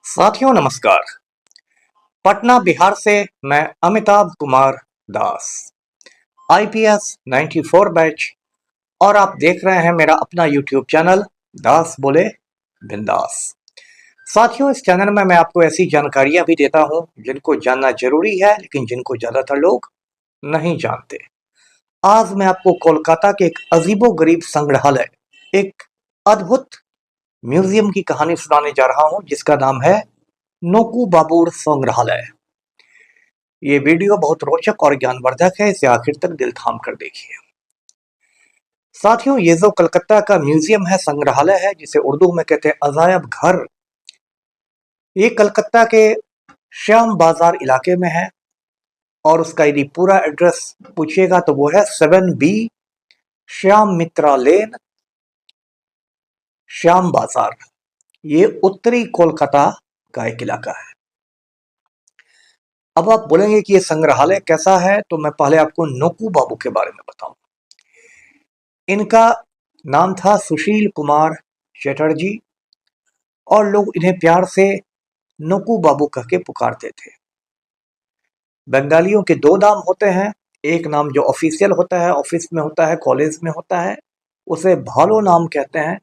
साथियों नमस्कार। पटना बिहार से मैं अमिताभ कुमार दास, आईपीएस 94 बैच, और आप देख रहे हैं मेरा अपना यूट्यूब चैनल दास बोले बिंदास। साथियों, इस चैनल में मैं आपको ऐसी जानकारियां भी देता हूं जिनको जानना जरूरी है, लेकिन जिनको ज्यादातर लोग नहीं जानते। आज मैं आपको कोलकाता के एक अजीबोगरीब संग्रहालय, एक अद्भुत म्यूजियम की कहानी सुनाने जा रहा हूं, जिसका नाम है नोकू बाबूर संग्रहालय। ये वीडियो बहुत रोचक और ज्ञानवर्धक है, इसे आखिर तक दिल थाम कर देखिए। साथियों, ये जो कलकत्ता का म्यूजियम है, संग्रहालय है, जिसे उर्दू में कहते हैं अजायब घर, ये कलकत्ता के श्याम बाजार इलाके में है। और उसका यदि पूरा एड्रेस पूछिएगा तो वो है 7B श्याम मित्रा लेन, श्याम बाजार। ये उत्तरी कोलकाता का एक इलाका है। अब आप बोलेंगे कि ये संग्रहालय कैसा है, तो मैं पहले आपको नोकू बाबू के बारे में बताऊं। इनका नाम था सुशील कुमार चटर्जी, और लोग इन्हें प्यार से नोकू बाबू कह के पुकारते थे। बंगालियों के दो नाम होते हैं। एक नाम जो ऑफिशियल होता है, ऑफिस में होता है, कॉलेज में होता है, उसे भालो नाम कहते हैं।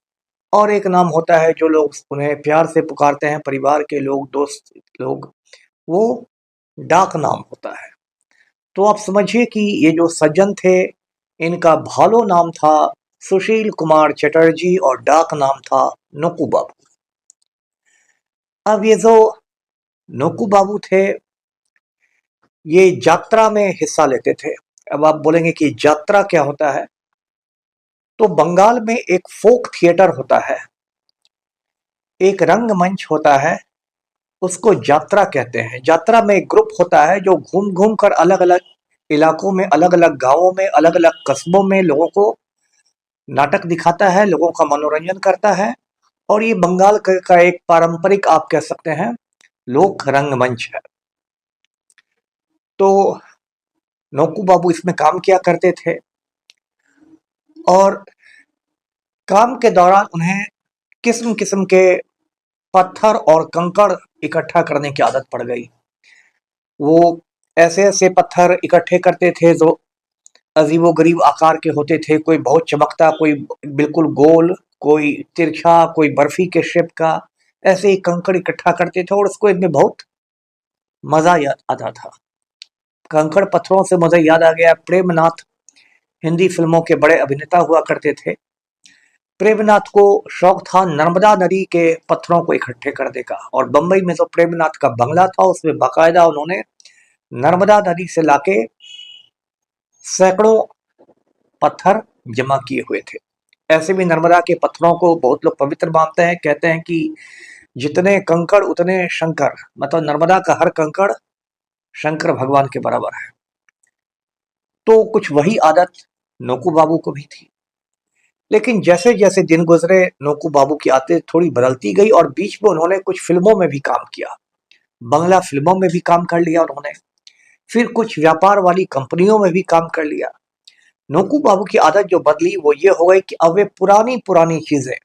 और एक नाम होता है जो लोग उन्हें प्यार से पुकारते हैं, परिवार के लोग, दोस्त लोग, वो डाक नाम होता है। तो आप समझिए कि ये जो सज्जन थे, इनका भालो नाम था सुशील कुमार चटर्जी और डाक नाम था नोकू बाबू। अब ये जो नोकू बाबू थे, ये यात्रा में हिस्सा लेते थे। अब आप बोलेंगे कि यात्रा क्या होता है, तो बंगाल में एक फोक थिएटर होता है, एक रंगमंच होता है, उसको यात्रा कहते हैं। यात्रा में एक ग्रुप होता है जो घूम घूम कर अलग अलग इलाकों में, अलग अलग गांवों में, अलग अलग कस्बों में लोगों को नाटक दिखाता है, लोगों का मनोरंजन करता है। और ये बंगाल का एक पारंपरिक, आप कह सकते हैं, लोक रंगमंच है। तो नोकू बाबू इसमें काम किया करते थे, और काम के दौरान उन्हें किस्म किस्म के पत्थर और कंकड़ इकट्ठा करने की आदत पड़ गई। वो ऐसे ऐसे पत्थर इकट्ठे करते थे जो अजीबोगरीब आकार के होते थे। कोई बहुत चमकता, कोई बिल्कुल गोल, कोई तिरछा, कोई बर्फी के शेप का। ऐसे ही कंकड़ इकट्ठा करते थे और उसको इनमें बहुत मजा याद आता था। कंकड़ पत्थरों से मुझे याद आ गया, प्रेमनाथ हिंदी फिल्मों के बड़े अभिनेता हुआ करते थे। प्रेमनाथ को शौक था नर्मदा नदी के पत्थरों को इकट्ठे करने का, और बंबई में जो प्रेमनाथ का बंगला था, उसमें बाकायदा उन्होंने नर्मदा नदी से लाके सैकड़ों पत्थर जमा किए हुए थे। ऐसे भी नर्मदा के पत्थरों को बहुत लोग पवित्र मानते हैं, कहते हैं कि जितने कंकड़ उतने शंकर, मतलब नर्मदा का हर कंकड़ शंकर भगवान के बराबर है। तो कुछ वही आदत नोकू बाबू को भी थी। लेकिन जैसे जैसे दिन गुजरे, नोकू बाबू की आदत थोड़ी बदलती गई, और बीच में उन्होंने कुछ फिल्मों में भी काम किया। बंगला फिल्मों में भी काम कर लिया उन्होंने, फिर कुछ व्यापार वाली कंपनियों में भी काम कर लिया। नोकू बाबू की आदत जो बदली वो ये हो गई कि अब वे पुरानी पुरानी चीजें,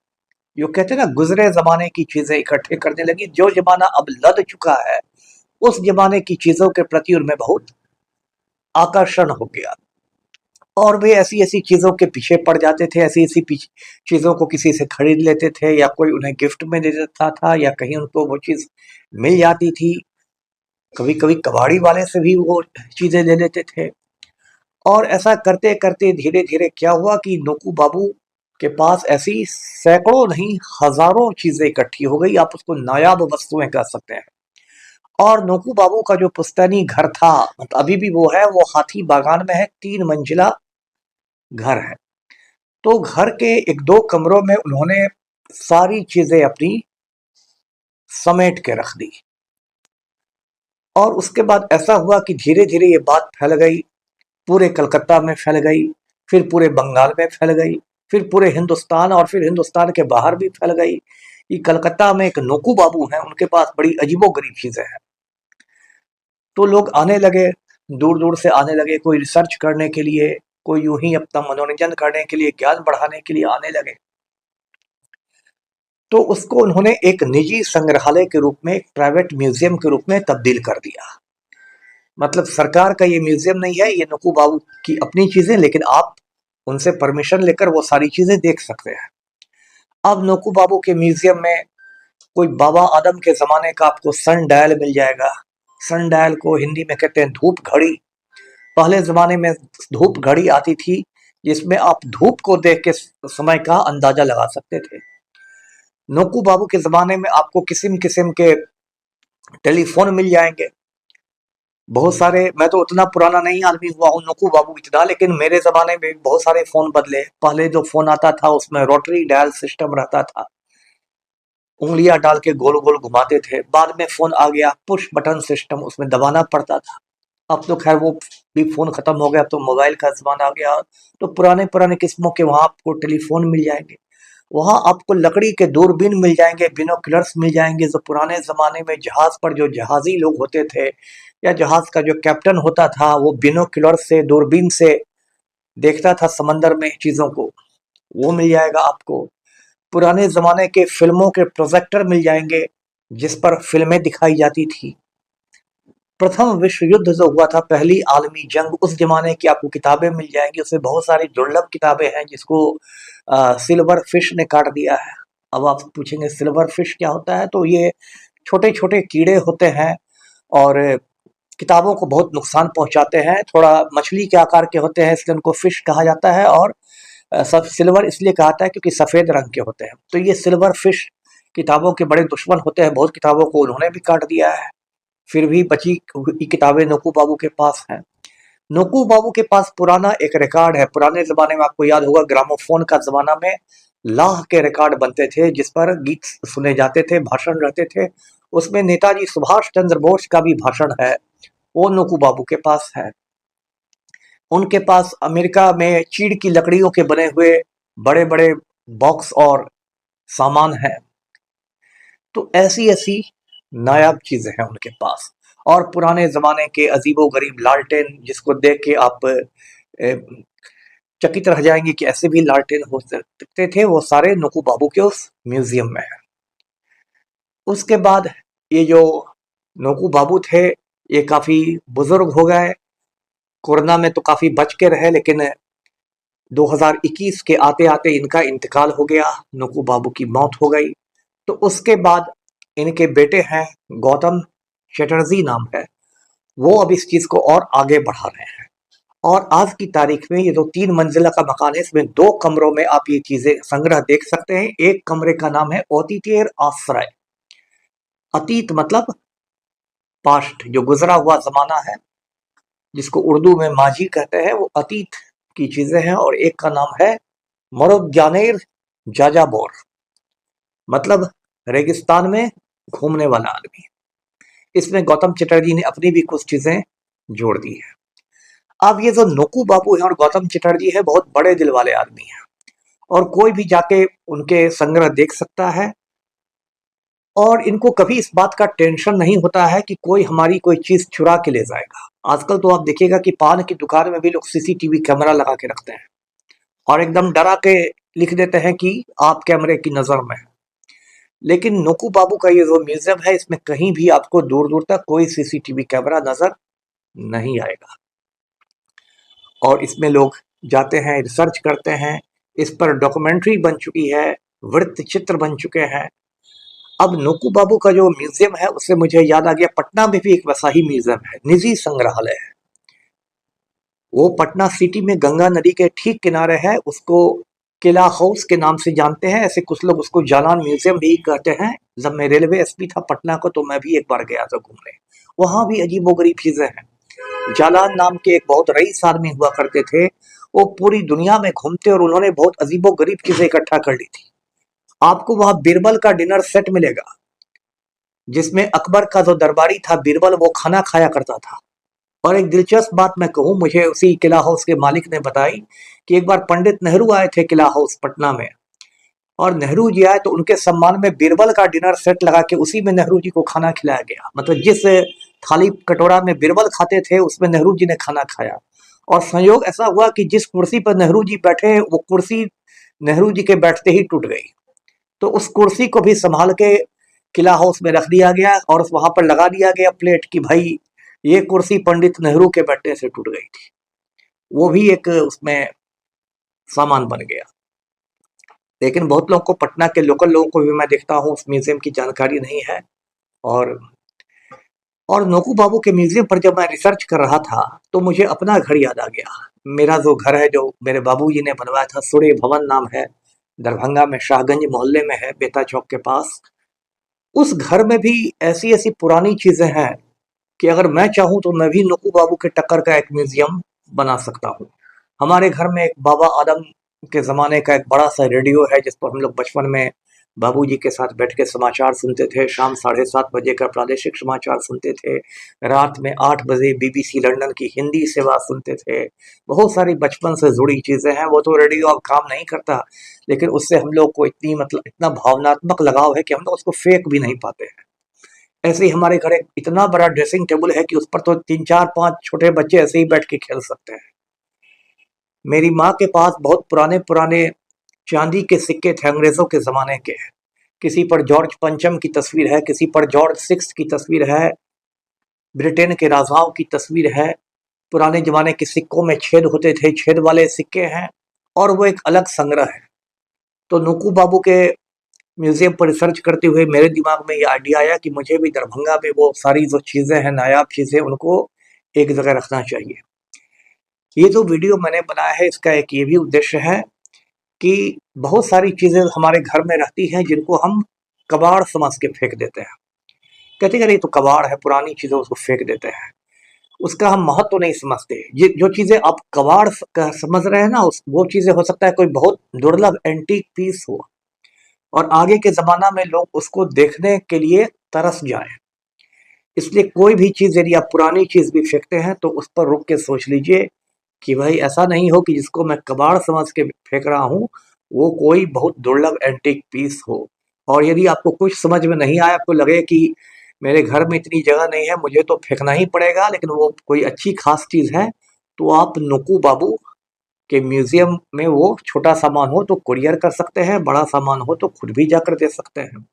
जो कहते हैं ना, गुजरे जमाने की चीजें इकट्ठे करने लगी। जो जमाना अब लद चुका है, उस जमाने की चीजों के प्रति उनमें बहुत आकर्षण हो गया, और वे ऐसी ऐसी चीजों के पीछे पड़ जाते थे। ऐसी ऐसी चीजों को किसी से खरीद लेते थे, या कोई उन्हें गिफ्ट में दे देता था, या कहीं उनको वो चीज मिल जाती थी। कभी कभी कबाड़ी वाले से भी वो चीजें ले लेते थे। और ऐसा करते करते धीरे धीरे क्या हुआ कि नोकू बाबू के पास ऐसी सैकड़ों नहीं, हजारों चीजें इकट्ठी हो गई। आप उसको नायाब वस्तुएं कह सकते हैं। और नोकू बाबू का जो पुश्तैनी घर था, मतलब अभी भी वो है, वो हाथी बागान में है, 3 मंजिला घर है। तो घर के एक दो कमरों में उन्होंने सारी चीजें अपनी समेट के रख दी। और उसके बाद ऐसा हुआ कि धीरे धीरे ये बात फैल गई, पूरे कलकत्ता में फैल गई, फिर पूरे बंगाल में फैल गई, फिर पूरे हिंदुस्तान, और फिर हिंदुस्तान के बाहर भी फैल गई कि कलकत्ता में एक नोकू बाबू हैं, उनके पास बड़ी अजीबोगरीब चीजें हैं। तो लोग आने लगे, दूर दूर से आने लगे, कोई रिसर्च करने के लिए, कोई यूं ही अपना मनोरंजन करने के लिए, ज्ञान बढ़ाने के लिए आने लगे। तो उसको उन्होंने एक निजी संग्रहालय के रूप में, एक प्राइवेट म्यूजियम के रूप में तब्दील कर दिया। मतलब सरकार का ये म्यूजियम नहीं है, ये नुकू बाबू की अपनी चीजें, लेकिन आप उनसे परमिशन लेकर वो सारी चीजें देख सकते हैं। अब नुकू बाबू के म्यूजियम में कोई बाबा आदम के जमाने का आपको सन डायल मिल जाएगा। सन डायल को हिंदी में कहते हैं धूप घड़ी। पहले जमाने में धूप घड़ी आती थी, जिसमें आप धूप को देख के समय का अंदाजा लगा सकते थे। नोकू बाबू के जमाने में आपको किस्म किस्म के टेलीफोन मिल जाएंगे, बहुत सारे। मैं तो उतना पुराना नहीं आदमी हुआ हूँ नोकू बाबू इतना, लेकिन मेरे जमाने में बहुत सारे फोन बदले। पहले जो फोन आता था उसमें रोटरी डायल सिस्टम रहता था, उंगलियां डाल के गोल गोल घुमाते थे। बाद में फोन आ गया पुश बटन सिस्टम, उसमें दबाना पड़ता था। अब तो खैर वो भी फोन खत्म हो गया, तो मोबाइल का जमाना आ गया। तो पुराने पुराने किस्मों के वहां आपको टेलीफोन मिल जाएंगे, वहां आपको लकड़ी के दूरबीन मिल जाएंगे, बिनोकुलर्स मिल जाएंगे। जो पुराने जमाने में जहाज पर जो जहाजी लोग होते थे, या जहाज का जो कैप्टन होता था, वो बिनोकुलर से, दूरबीन से देखता था समंदर में चीजों को, वो मिल जाएगा आपको। पुराने जमाने के फिल्मों के प्रोजेक्टर मिल जाएंगे, जिस पर फिल्में दिखाई जाती थी। प्रथम विश्व युद्ध जो हुआ था, पहली आलमी जंग, उस जमाने की आपको किताबें मिल जाएंगी। उसमें बहुत सारी दुर्लभ किताबें हैं, जिसको सिल्वर फिश ने काट दिया है। अब आप पूछेंगे सिल्वर फिश क्या होता है, तो ये छोटे छोटे कीड़े होते हैं और किताबों को बहुत नुकसान पहुंचाते हैं। थोड़ा मछली के आकार के होते हैं, इसलिए उनको फिश कहा जाता है। और सब सिल्वर इसलिए कहा जाता है क्योंकि सफेद रंग के होते हैं। तो ये सिल्वर फिश किताबों के बड़े दुश्मन होते हैं। बहुत किताबों को उन्होंने भी काट दिया है, फिर भी बची हुई किताबें नोकू बाबू के पास हैं। नोकू बाबू के पास पुराना एक रिकॉर्ड है। पुराने जमाने में आपको याद होगा, ग्रामोफोन का जमाना में लाह के रिकॉर्ड बनते थे, जिस पर गीत सुने जाते थे, भाषण रहते थे। उसमें नेताजी सुभाष चंद्र बोस का भी भाषण है, वो नोकू बाबू के पास है। उनके पास अमेरिका में चीड़ की लकड़ियों के बने हुए बड़े बड़े बॉक्स और सामान है। तो ऐसी ऐसी नायाब चीजें हैं उनके पास। और पुराने जमाने के अजीबो गरीब लालटेन, जिसको देख के आप चकित रह जाएंगे कि ऐसे भी लालटेन हो सकते थे, वो सारे नोकू बाबू के उस म्यूजियम में है। उसके बाद ये जो नोकू बाबू थे, ये काफी बुजुर्ग हो गए। कोरोना में तो काफी बच के रहे, लेकिन 2021 के आते आते इनका इंतकाल हो गया, नोकू बाबू की मौत हो गई। तो उसके बाद इनके बेटे हैं, गौतम चटर्जी नाम है, वो अब इस चीज को और आगे बढ़ा रहे हैं। और आज की तारीख में ये जो 3 मंजिला का मकान है, इसमें 2 कमरों में आप ये चीजें संग्रह देख सकते हैं। एक कमरे का नाम है अतीतेर आश्रय। अतीत मतलब पास्ट, जो गुजरा हुआ जमाना है, जिसको उर्दू में माजी कहते हैं, वो अतीत की चीजें हैं। और एक का नाम है मरुज्जानेर जाजाबोर, मतलब रेगिस्तान में घूमने वाला आदमी। इसमें गौतम चटर्जी ने अपनी भी कुछ चीजें जोड़ दी है। अब ये जो नोकू बाबू है और गौतम चटर्जी है, बहुत बड़े दिल वाले आदमी हैं, और कोई भी जाके उनके संग्रह देख सकता है। और इनको कभी इस बात का टेंशन नहीं होता है कि कोई हमारी कोई चीज चुरा के ले जाएगा। आजकल तो आप देखिएगा कि पान की दुकान में भी लोग सीसीटीवी कैमरा लगा के रखते हैं, और एकदम डरा के लिख देते हैं कि आप कैमरे की नजर में है। लेकिन नोकू बाबू का ये जो म्यूजियम है, इसमें कहीं भी आपको दूर दूर तक कोई सीसीटीवी कैमरा नजर नहीं आएगा। और इसमें लोग जाते हैं, रिसर्च करते हैं, इस पर डॉक्यूमेंट्री बन चुकी है, वृत्त चित्र बन चुके हैं। अब नोकू बाबू का जो म्यूजियम है, उससे मुझे याद आ गया, पटना में भी एक वैसा ही म्यूजियम है, निजी संग्रहालय है। वो पटना सिटी में गंगा नदी के ठीक किनारे है। उसको किला हाउस के नाम से जानते हैं, ऐसे कुछ लोग उसको जालान म्यूजियम भी कहते हैं। जब मैं रेलवे एसपी था पटना को, तो मैं भी एक बार गया था घूमने। वहां भी अजीबोगरीब चीजें हैं। जालान नाम के एक बहुत रईस आदमी हुआ करते थे, वो पूरी दुनिया में घूमते, और उन्होंने बहुत अजीबोगरीब चीजें इकट्ठा कर ली थी। आपको वहां बीरबल का डिनर सेट मिलेगा, जिसमें अकबर का जो दरबारी था बीरबल, वो खाना खाया करता था। और एक दिलचस्प बात मैं कहूँ, मुझे उसी किला हाउस के मालिक ने बताई कि एक बार पंडित नेहरू आए थे किला हाउस पटना में, और नेहरू जी आए तो उनके सम्मान में बीरबल का डिनर सेट लगा के उसी में नेहरू जी को खाना खिलाया गया। मतलब जिस थाली कटोरा में बीरबल खाते थे, उसमें नेहरू जी ने खाना खाया। और संयोग ऐसा हुआ कि जिस कुर्सी पर नेहरू जी बैठे, वो कुर्सी नेहरू जी के बैठते ही टूट गई। तो उस कुर्सी को भी संभाल के किला हाउस में रख दिया गया और वहां पर लगा दिया गया प्लेट कि भाई ये कुर्सी पंडित नेहरू के बैठने से टूट गई थी। वो भी एक उसमें सामान बन गया। लेकिन बहुत लोगों को, पटना के लोकल लोगों को भी मैं देखता हूँ, उस म्यूजियम की जानकारी नहीं है। और नोकू बाबू के म्यूजियम पर जब मैं रिसर्च कर रहा था तो मुझे अपना घर याद आ गया। मेरा जो घर है, जो मेरे बाबूजी ने बनवाया था, सूर्य भवन नाम है, दरभंगा में शाहगंज मोहल्ले में है, बेता चौक के पास। उस घर में भी ऐसी ऐसी पुरानी चीजें हैं कि अगर मैं चाहूं तो मैं भी नोकू बाबू के टक्कर का एक म्यूजियम बना सकता हूँ। हमारे घर में एक बाबा आदम के ज़माने का एक बड़ा-सा रेडियो है, जिस पर हम लोग बचपन में बाबूजी के साथ बैठ के समाचार सुनते थे। शाम 7:30 बजे का प्रादेशिक समाचार सुनते थे। रात में 8 बजे बीबीसी लंदन की हिंदी सेवा सुनते थे। बहुत सारी बचपन से जुड़ी चीज़ें हैं। वो तो रेडियो अब काम नहीं करता, लेकिन उससे हम लोग को इतना भावनात्मक लगाव है कि हम लोग उसको फेंक भी नहीं पाते हैं। ऐसे ही हमारे घर एक इतना बड़ा ड्रेसिंग टेबल है कि उस पर तो 3, 4, 5 छोटे बच्चे ऐसे ही बैठ के खेल सकते हैं। मेरी माँ के पास बहुत पुराने-पुराने चांदी के सिक्के थे, अंग्रेजों के ज़माने के। किसी पर जॉर्ज पंचम की तस्वीर है, किसी पर जॉर्ज 6 की तस्वीर है, ब्रिटेन के राजाओं की तस्वीर है। पुराने ज़माने के सिक्कों में छेद होते थे, छेद वाले सिक्के हैं और वो एक अलग संग्रह है। तो नोकू बाबू के म्यूज़ियम पर रिसर्च करते हुए मेरे दिमाग में ये आइडिया आया कि मुझे भी दरभंगा में वो सारी जो चीज़ें हैं, नायाब चीज़ें, उनको एक जगह रखना चाहिए। ये जो वीडियो मैंने बनाया है, इसका एक ये भी उद्देश्य है कि बहुत सारी चीज़ें हमारे घर में रहती हैं जिनको हम कबाड़ समझ के फेंक देते हैं। कहते हैं अरे ये तो कबाड़ है, पुरानी चीज़ें, उसको फेंक देते हैं। उसका हम महत्व नहीं समझते। ये जो चीज़ें आप कबाड़ समझ रहे हैं ना, वो चीज़ें हो सकता है कोई बहुत दुर्लभ एंटीक पीस हो और आगे के ज़माना में लोग उसको देखने के लिए तरस जाएं। इसलिए कोई भी चीज़ यदि आप पुरानी चीज़ भी फेंकते हैं तो उस पर रुक के सोच लीजिए कि भाई ऐसा नहीं हो कि जिसको मैं कबाड़ समझ के फेंक रहा हूँ, वो कोई बहुत दुर्लभ एंटीक पीस हो। और यदि आपको कुछ समझ में नहीं आया, आपको लगे कि मेरे घर में इतनी जगह नहीं है, मुझे तो फेंकना ही पड़ेगा, लेकिन वो कोई अच्छी खास चीज़ है, तो आप नोकू बाबू के म्यूजियम में वो छोटा सामान हो तो कुरियर कर सकते हैं, बड़ा सामान हो तो खुद भी जाकर दे सकते हैं।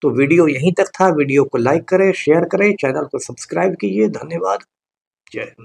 तो वीडियो यहीं तक था। वीडियो को लाइक करें, शेयर करें, चैनल को सब्सक्राइब कीजिए। धन्यवाद। जय हिंद।